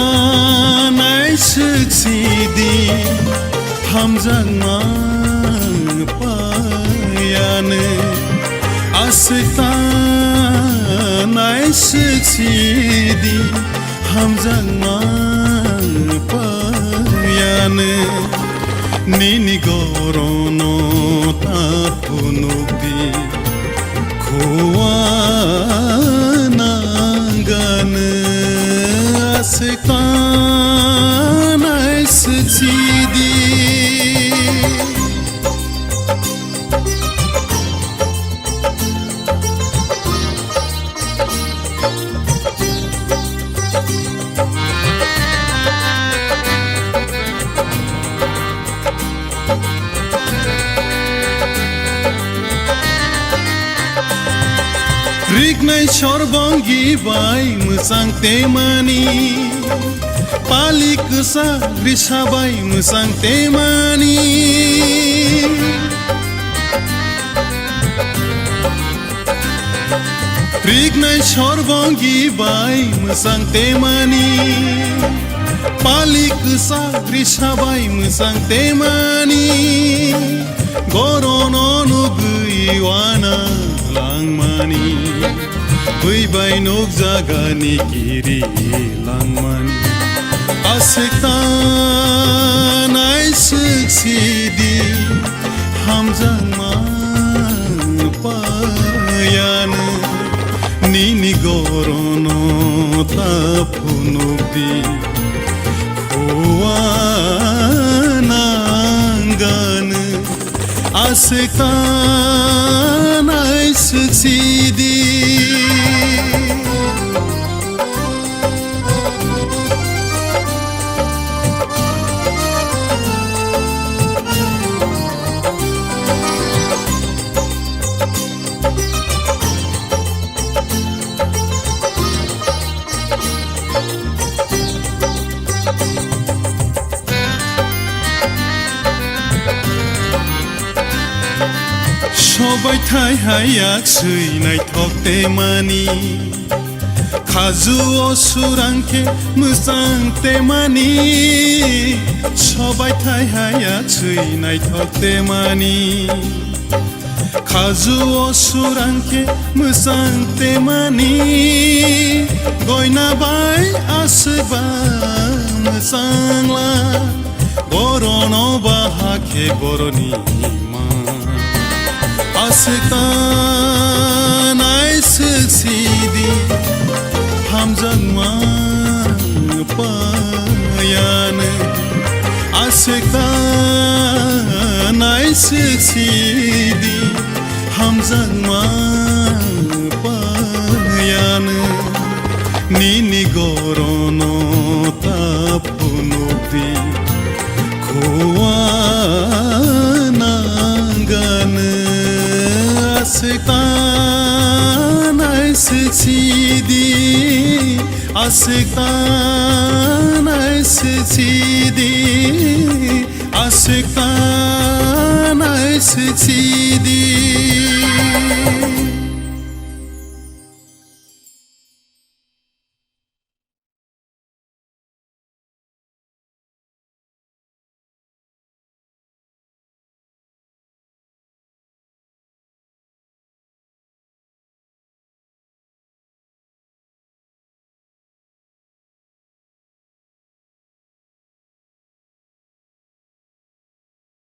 Aşktan aşık sidi Hamzangman payanı Aşktan aşık sidi Hamzangman payanı Nini gorono tapunukdi Kuanaganı Aşktan aşık sidi Rignai sorbongi bai musang temani Palik sa grisa bai musang temani Rignai sorbongi bai musang temani Palik sa grisa bai musang temani Gorono nugui wana langmani Bai nok jagani kiri langmani Aşktan aşık sidi Hamzangman payanı Nini gorono tapunukdi Kuananganı Aşktan aşık sidi Sobai thai hayak seinai thokte mani Khazu osurangke musang temani Sobai thai hayak seinai thokte mani Khazu osurangke musang temani Goina bai asba musangla Gorono bahake goroni Aşktan aşık sidi Hamzangman payanı Aşktan aşık sidi Hamzangman payanı Nini gorono tapunukdi Kuananganı Aşktan aşık sidi Aşktan aşık sidi Aşktan aşık sidi